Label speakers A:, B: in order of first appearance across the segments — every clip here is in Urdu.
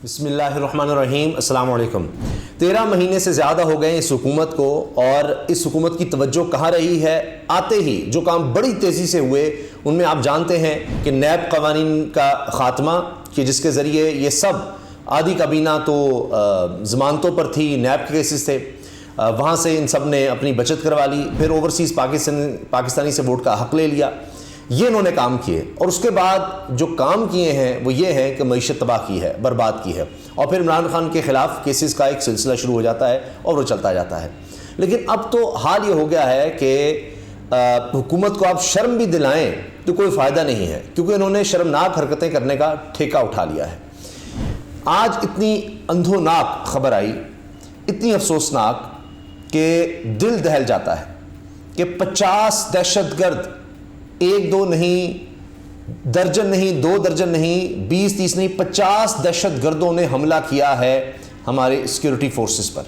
A: بسم اللہ الرحمن الرحیم۔ السلام علیکم۔ 13 مہینے سے زیادہ ہو گئے اس حکومت کو، اور اس حکومت کی توجہ کہاں رہی ہے؟ آتے ہی جو کام بڑی تیزی سے ہوئے ان میں آپ جانتے ہیں کہ نیب قوانین کا خاتمہ، کہ جس کے ذریعے یہ سب آدھی کابینہ تو ضمانتوں پر تھی، نیب کے کیسز تھے، وہاں سے ان سب نے اپنی بچت کروا لی، پھر اوورسیز پاکستانی سے ووٹ کا حق لے لیا۔ یہ انہوں نے کام کیے، اور اس کے بعد جو کام کیے ہیں وہ یہ ہے کہ معیشت تباہ کی ہے، برباد کی ہے، اور پھر عمران خان کے خلاف کیسز کا ایک سلسلہ شروع ہو جاتا ہے اور وہ چلتا جاتا ہے۔ لیکن اب تو حال یہ ہو گیا ہے کہ حکومت کو آپ شرم بھی دلائیں تو کوئی فائدہ نہیں ہے، کیونکہ انہوں نے شرمناک حرکتیں کرنے کا ٹھیکہ اٹھا لیا ہے۔ آج اتنی اندھوناک خبر آئی، اتنی افسوسناک کہ دل دہل جاتا ہے کہ 50 دہشت گرد، 1-2 نہیں، درجن نہیں، 2 درجن نہیں، 20-30 نہیں، 50 دہشت گردوں نے حملہ کیا ہے ہمارے سیکیورٹی فورسز پر،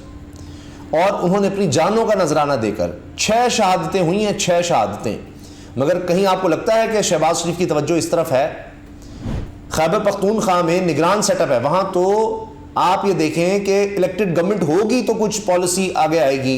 A: اور انہوں نے اپنی جانوں کا نذرانہ دے کر 6 شہادتیں ہوئی ہیں، 6 شہادتیں۔ مگر کہیں آپ کو لگتا ہے کہ شہباز شریف کی توجہ اس طرف ہے؟ خیبر پختونخوا میں نگران سیٹ اپ ہے، وہاں تو آپ یہ دیکھیں کہ الیکٹڈ گورنمنٹ ہوگی تو کچھ پالیسی آگے آئے گی،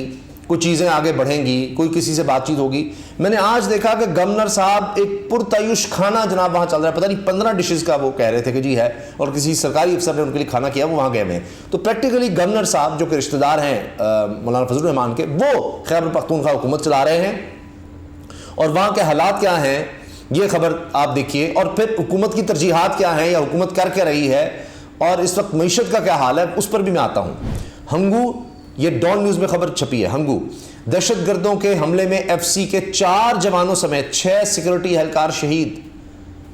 A: کچھ چیزیں آگے بڑھیں گی، کوئی کسی سے بات چیت ہوگی۔ میں نے آج دیکھا کہ گورنر صاحب ایک پرتعیش کھانا جناب وہاں چل رہا ہے، پتہ نہیں 15 ڈشز کا وہ کہہ رہے تھے کہ جی ہے، اور کسی سرکاری افسر نے ان کے لیے کھانا کیا، وہ وہاں گئے ہوئے ہیں۔ تو پریکٹیکلی گورنر صاحب جو کہ رشتہ دار ہیں مولانا فضل الرحمان کے، وہ خیبر پختونخوا حکومت چلا رہے ہیں، اور وہاں کے حالات کیا ہیں یہ خبر آپ دیکھیے، اور پھر حکومت کی ترجیحات کیا ہیں یا حکومت کر کے رہی ہے، اور اس وقت معیشت کا کیا حال ہے اس پر بھی میں آتا ہوں۔ ہنگو، یہ ڈان نیوز میں خبر چھپی ہے، ہنگو دہشت گردوں کے حملے میں ایف سی کے 4 جوانوں سمیت 6 سیکورٹی اہلکار شہید۔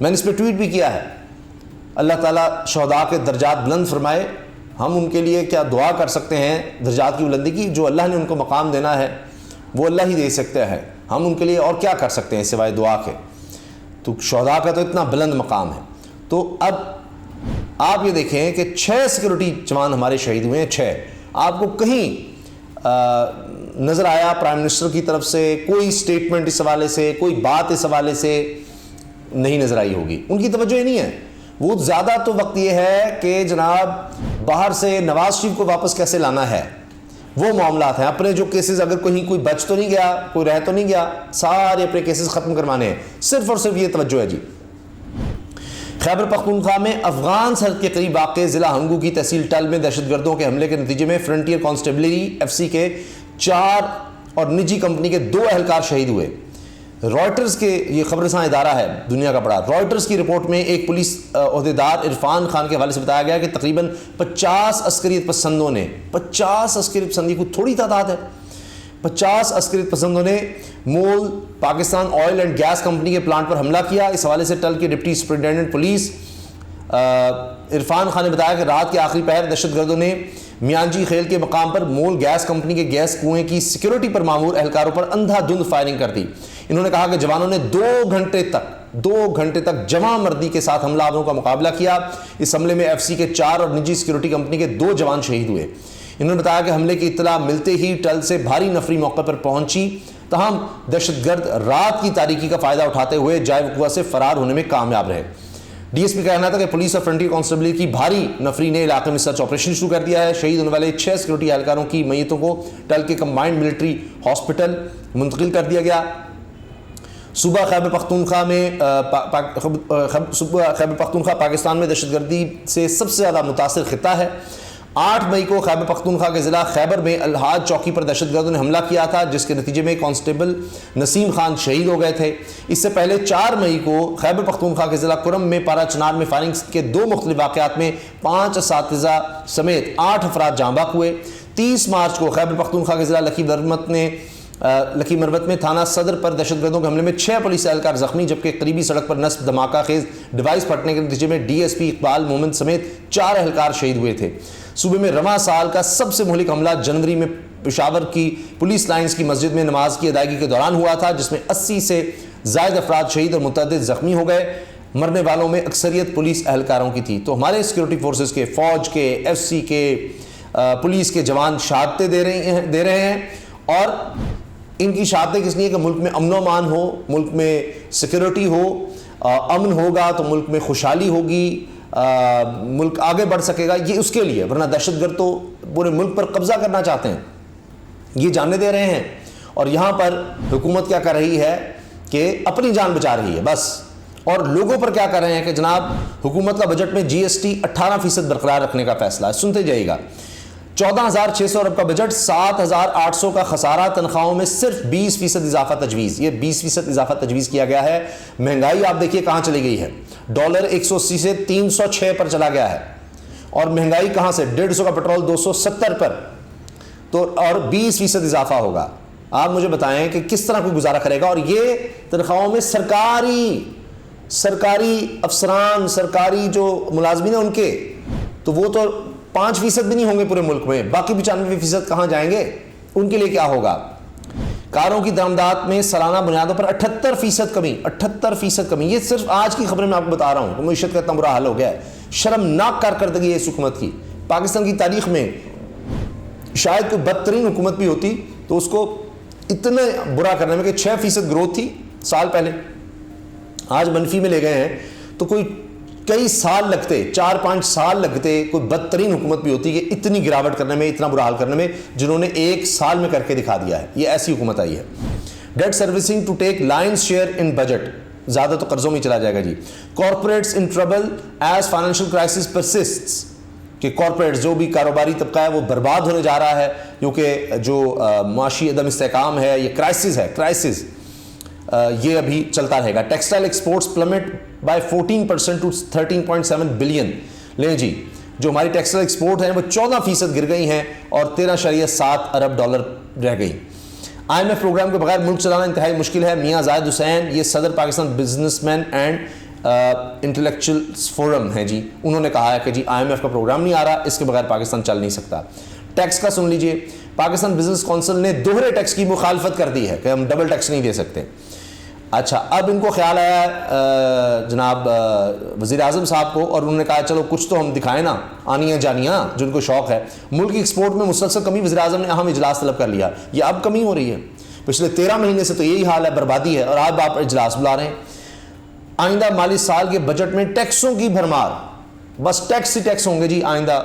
A: میں نے اس پہ ٹویٹ بھی کیا ہے، اللہ تعالیٰ شہداء کے درجات بلند فرمائے۔ ہم ان کے لیے کیا دعا کر سکتے ہیں درجات کی بلندی کی؟ جو اللہ نے ان کو مقام دینا ہے وہ اللہ ہی دے سکتے ہیں، ہم ان کے لیے اور کیا کر سکتے ہیں سوائے دعا کے؟ تو شہداء کا تو اتنا بلند مقام ہے۔ تو اب آپ یہ دیکھیں کہ 6 سیکورٹی جوان ہمارے شہید ہوئے ہیں، 6۔ آپ کو کہیں نظر آیا پرائم منسٹر کی طرف سے کوئی سٹیٹمنٹ اس حوالے سے، کوئی بات اس حوالے سے؟ نہیں نظر آئی ہوگی، ان کی توجہ ہی نہیں ہے۔ وہ زیادہ تو وقت یہ ہے کہ جناب باہر سے نواز شریف کو واپس کیسے لانا ہے، وہ معاملات ہیں۔ اپنے جو کیسز، اگر کہیں کوئی بچ تو نہیں گیا، کوئی رہ تو نہیں گیا، سارے اپنے کیسز ختم کروانے ہیں، صرف اور صرف یہ توجہ ہے جی۔ خیبر پختونخوا میں افغان سرحد کے قریب واقع ضلع ہنگو کی تحصیل ٹل میں دہشت گردوں کے حملے کے نتیجے میں فرنٹیئر کانسٹیبلری ایف سی کے 4 اور نجی کمپنی کے 2 اہلکار شہید ہوئے۔ رائٹرز کے، یہ خبررساں ادارہ ہے دنیا کا بڑا، رائٹرز کی رپورٹ میں ایک پولیس عہدیدار عرفان خان کے حوالے سے بتایا گیا کہ تقریباً 50 عسکریت پسندوں نے، 50 عسکریت پسندی کو تھوڑی تعداد ہے، 50 عسکریت پسندوں نے MOL Pakistan oil and gas company کے پلانٹ پر حملہ کیا۔ اس حوالے سے ٹل کے deputy superintendent police Irfan Khan نے بتایا کہ رات کے آخری پہر دہشت گردوں نے میانجی خیل کے مقام پر مول گیس کمپنی کے گیس کنویں کی سیکیورٹی پر مامور اہلکاروں پر اندھا دھند فائرنگ کر دی۔ انہوں نے کہا کہ جوانوں نے 2 گھنٹے تک جمع مردی کے ساتھ حملہ آوروں کا مقابلہ کیا۔ اس حملے میں ایف سی کے 4 اور نجی سیکیورٹی کمپنی کے 2 جوان شہید ہوئے۔ انہوں نے بتایا کہ حملے کی اطلاع ملتے ہی ٹل سے بھاری نفری موقع پر پہنچی، تاہم دہشت گرد رات کی تاریکی کا فائدہ اٹھاتے ہوئے جائے وقوع سے فرار ہونے میں کامیاب رہے۔ ڈی ایس پی کا کہنا تھا کہ پولیس اور فرنٹیئر کانسٹیبلری کی بھاری نفری نے علاقے میں سرچ آپریشن شروع کر دیا ہے۔ شہید ہونے والے 6 سیکورٹی اہلکاروں کی میتوں کو ٹل کے کمبائنڈ ملٹری ہاسپٹل منتقل کر دیا گیا۔ صوبہ خیبر پختونخوا پاکستان میں دہشت گردی سے سب سے زیادہ متاثر خطہ ہے۔ 8 مئی کو خیبر پختونخوا کے ضلع خیبر میں الحاج چوکی پر دہشت گردوں نے حملہ کیا تھا، جس کے نتیجے میں کانسٹیبل نسیم خان شہید ہو گئے تھے۔ اس سے پہلے 4 مئی کو خیبر پختونخوا کے ضلع کرم میں پارا چنار میں فائرنگ کے 2 مختلف واقعات میں 5 اساتذہ سمیت 8 افراد جاں بحق ہوئے۔ 30 مارچ کو خیبر پختونخوا کے ضلع لکی مربت میں تھانہ صدر پر دہشت گردوں کے حملے میں 6 پولیس اہلکار زخمی، جبکہ قریبی سڑک پر نصب دھماکہ خیز ڈیوائس پھٹنے کے نتیجے میں ڈی ایس پی اقبال مومن سمیت 4 اہلکار شہید ہوئے تھے۔ صوبے میں رواں سال کا سب سے مہلک حملہ جنوری میں پشاور کی پولیس لائنز کی مسجد میں نماز کی ادائیگی کے دوران ہوا تھا، جس میں 80 سے زائد افراد شہید اور متعدد زخمی ہو گئے۔ مرنے والوں میں اکثریت پولیس اہلکاروں کی تھی۔ تو ہمارے سیکورٹی فورسز کے، فوج کے، ایف سی کے، پولیس کے جوان شہادتیں دے رہے ہیں، اور ان کی شہادتیں کس لیے کہ ملک میں امن و امان ہو، ملک میں سیکورٹی ہو، امن ہوگا تو ملک میں خوشحالی ہوگی، ملک آگے بڑھ سکے گا، یہ اس کے لیے، ورنہ دہشت گرد تو پورے ملک پر قبضہ کرنا چاہتے ہیں، یہ جاننے دے رہے ہیں۔ اور یہاں پر حکومت کیا کر رہی ہے کہ اپنی جان بچا رہی ہے بس، اور لوگوں پر کیا کر رہے ہیں کہ جناب حکومت کا بجٹ میں جی ایس ٹی 18% برقرار رکھنے کا فیصلہ ہے۔ سنتے جائیے گا، 14,600 ارب کا بجٹ، 7,800 کا خسارہ، تنخواہوں میں صرف 20% اضافہ تجویز، یہ 20% اضافہ تجویز کیا گیا ہے۔ مہنگائی آپ دیکھیے کہاں چلی گئی ہے، ڈالر 180 سے 306 پر چلا گیا ہے، اور مہنگائی کہاں سے 150 کا پٹرول 270 پر، تو اور 20% اضافہ ہوگا۔ آپ مجھے بتائیں کہ کس طرح کوئی گزارا کرے گا؟ اور یہ تنخواہوں میں سرکاری افسران، سرکاری جو ملازمین ہیں ان کے، تو وہ تو 5% بھی نہیں ہوں گے پورے ملک میں، باقی 95% کہاں جائیں گے؟ ان کے لیے کیا ہوگا؟ کاروں کی درآمدات میں سالانہ بنیادوں پر 78% کمی، 78% کمی۔ یہ صرف آج کی خبریں میں آپ کو بتا رہا ہوں کہ معیشت کا اتنا برا حال ہو گیا ہے، شرمناک کارکردگی ہے اس حکومت کی۔ پاکستان کی تاریخ میں شاید کوئی بدترین حکومت بھی ہوتی تو اس کو اتنا برا کرنے میں، کہ 6% گروتھ تھی سال پہلے، آج منفی میں لے گئے ہیں، تو کوئی کئی سال لگتے، 4-5 سال لگتے کوئی بدترین حکومت بھی ہوتی کہ اتنی گراوٹ کرنے میں، اتنا برا حال کرنے میں، جنہوں نے 1 سال میں کر کے دکھا دیا ہے۔ یہ ایسی حکومت آئی ہے۔ Debt servicing to take lion's share in budget, زیادہ تو قرضوں میں چلا جائے گا جی۔ Corporates in trouble as financial crisis persists, کہ کارپوریٹس جو بھی کاروباری طبقہ ہے وہ برباد ہونے جا رہا ہے، کیونکہ جو معاشی عدم استحکام ہے، یہ کرائسس یہ ابھی چلتا رہے گا۔ Textile exports plummet by 14% to 13.7 billion, لیں جی جو ہماری ٹیکسٹائل ایکسپورٹ ہیں وہ 14% گر گئی ہیں اور 13.7 ارب ڈالر رہ گئی۔ آئی ایم ایف پروگرام کے بغیر ملک چلانا انتہائی مشکل ہے، میاں زاہد حسین، یہ صدر Pakistan business man and intellectual forum ہیں جی، انہوں نے کہا ہے کہ جی آئی ایم ایف کا پروگرام نہیں آ رہا، اس کے بغیر پاکستان چل نہیں سکتا۔ ٹیکس کا سن لیجئے، پاکستان بزنس کونسل نے دوہرے ٹیکس کی مخالفت کر دی ہے کہ ہم ڈبل ٹیکس نہیں دے سکتے۔ اچھا، اب ان کو خیال آیا جناب وزیر اعظم صاحب کو، اور انہوں نے کہا چلو کچھ تو ہم دکھائیں نا، آنیاں جانیاں جن کو شوق ہے۔ ملک کی ایکسپورٹ میں مسلسل کمی، وزیر اعظم نے اہم اجلاس طلب کر لیا، یہ اب کمی ہو رہی ہے، پچھلے 13 مہینے سے تو یہی حال ہے، بربادی ہے، اور اب آپ اجلاس بلا رہے ہیں۔ آئندہ مالی سال کے بجٹ میں ٹیکسوں کی بھرمار، بس ٹیکس ہی ٹیکس ہوں گے جی آئندہ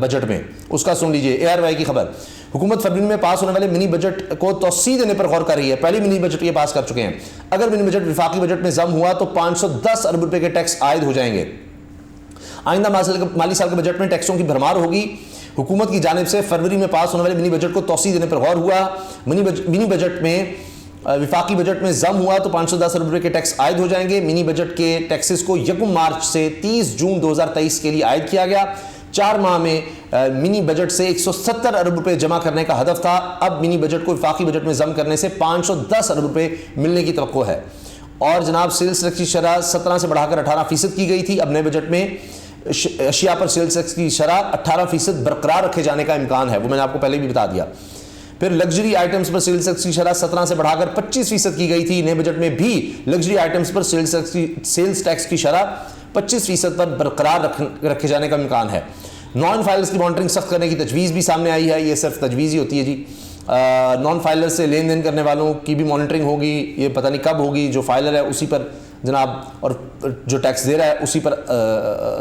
A: بجٹ میں، اس کا سن لیجئے۔ اے آر وائی کی خبر، حکومت فروری میں پاس ہونے والے منی بجٹ کو توسیع دینے پر غور کر رہی ہے، پہلی منی بجٹ یہ پاس کر چکے ہیں۔ اگر منی بجٹ وفاقی بجٹ میں ضم ہوا تو 510 ارب روپے کے ٹیکس عائد ہو جائیں گے۔ آئندہ مالی سال کے بجٹ میں ٹیکسوں کی بھرمار ہوگی۔ حکومت کی جانب سے فروری میں پاس ہونے والے منی بجٹ کو توسیع دینے پر غور ہوا۔ منی بجٹ میں وفاقی بجٹ میں ضم ہوا تو 510 ارب روپے کے ٹیکس عائد ہو جائیں گے۔ منی بجٹ کے ٹیکسز کو 1 مارچ سے 30 جون 2023 کے لیے عائد کیا گیا۔ 4 ماہ میں منی بجٹ سے 170 ارب روپے جمع کرنے کا ہدف تھا، اب منی بجٹ کو وفاقی بجٹ میں ضم کرنے سے 510 ارب روپے ملنے کی توقع ہے۔ اور جناب سیلز ٹیکس کی شرح 17 سے بڑھا کر 18% کی گئی تھی، اب نئے بجٹ میں اشیاء پر سیلز ٹیکس کی شرح 18% برقرار رکھے جانے کا امکان ہے، وہ میں نے آپ کو پہلے بھی بتا دیا۔ پھر لگژری آئٹمز پر سیلز ٹیکس کی شرح 17 سے بڑھا کر 25% کی گئی تھی، نئے بجٹ میں بھی لگژری آئٹمز پر سیلز ٹیکس کی شرح 25% پر برقرار رکھے جانے کا امکان ہے۔ نان فائلرز کی مانیٹرنگ سخت کرنے کی تجویز بھی سامنے آئی ہے، یہ صرف تجویز ہی ہوتی ہے جی۔ نان فائلر سے لین دین کرنے والوں کی بھی مانیٹرنگ ہوگی، یہ پتہ نہیں کب ہوگی، جو فائلر ہے اسی پر جناب، اور جو ٹیکس دے رہا ہے اسی پر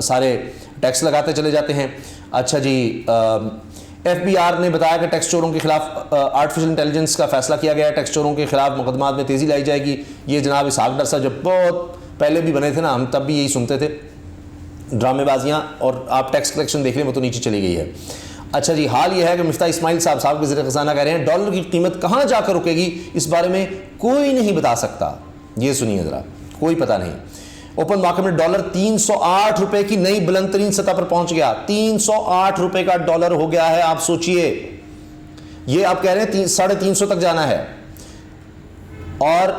A: سارے ٹیکس لگاتے چلے جاتے ہیں۔ اچھا جی، ایف بی آر نے بتایا کہ ٹیکس چوروں کے خلاف آرٹیفیشل انٹیلیجنس کا فیصلہ کیا گیا ہے، ٹیکس چوروں کے خلاف مقدمات میں تیزی لائی جائے گی۔ یہ جناب اسحاق ڈر صاحب جب بہت پہلے بھی بنے تھے نا، ہم تب بھی یہی سنتے تھے، ڈرامے بازیاں، اور آپ ٹیکس کلیکشن دیکھ لیں وہ تو نیچے چلی گئی ہے۔ اچھا جی، حال یہ ہے کہ مفتاح اسماعیل صاحب کے وزیر خزانہ کہہ رہے ہیں ڈالر کی قیمت کہاں جا کر رکے گی اس بارے میں کوئی نہیں بتا سکتا۔ یہ سنیے ذرا، کوئی پتہ نہیں۔ اوپن مارکیٹ میں ڈالر 308 روپے کی نئی بلند ترین سطح پر پہنچ گیا، 308 روپے کا ڈالر ہو گیا ہے۔ آپ سوچئے، یہ آپ کہہ رہے ہیں 350 تک جانا ہے، اور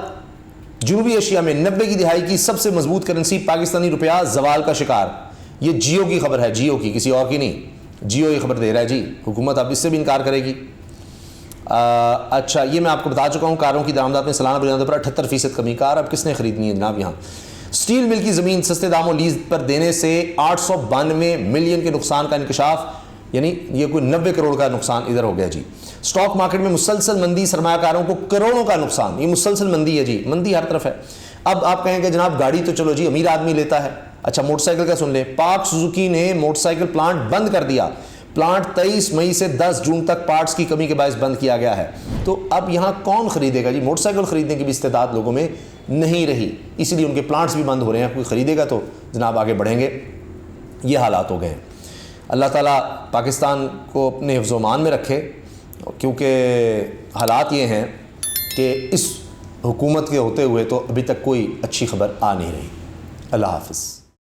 A: جنوبی ایشیا میں 90 کی دہائی کی سب سے مضبوط کرنسی پاکستانی روپیہ زوال کا شکار۔ یہ جیو کی خبر ہے، جیو کی، کسی اور کی نہیں، جیو یہ خبر دے رہا ہے جی، حکومت اب اس سے بھی انکار کرے گی۔ اچھا، یہ میں آپ کو بتا چکا ہوں، کاروں کی درآمدات میں سالانہ بنیادوں پر 78% کمی۔ کار اب کس نے خریدنی ہے جناب؟ یہاں سٹیل مل کی زمین سستے داموں لیز پر دینے سے 892 ملین کے نقصان کا انکشاف، یعنی یہ کوئی 90 کروڑ کا نقصان ادھر ہو گیا جی۔ سٹاک مارکیٹ میں مسلسل مندی، سرمایہ کاروں کو کروڑوں کا نقصان، یہ مسلسل مندی ہے جی، مندی ہر طرف ہے۔ اب آپ کہیں کہ جناب گاڑی تو چلو جی امیر آدمی لیتا ہے، اچھا موٹر سائیکل کا سن لیں، پاک سوزوکی نے موٹر سائیکل پلانٹ بند کر دیا، پلانٹ 23 مئی سے 10 جون تک پارٹس کی کمی کے باعث بند کیا گیا ہے۔ تو اب یہاں کون خریدے گا جی؟ موٹر سائیکل خریدنے کی بھی استعداد لوگوں میں نہیں رہی، اسی لیے ان کے پلانٹس بھی بند ہو رہے ہیں۔ کوئی خریدے گا تو جناب آگے بڑھیں گے، یہ حالات ہو گئے ہیں۔ اللہ تعالیٰ پاکستان کو اپنے حفظ و امان میں رکھے، کیونکہ حالات یہ ہیں کہ اس حکومت کے ہوتے ہوئے تو ابھی تک کوئی اچھی خبر آ نہیں رہی۔ اللہ حافظ۔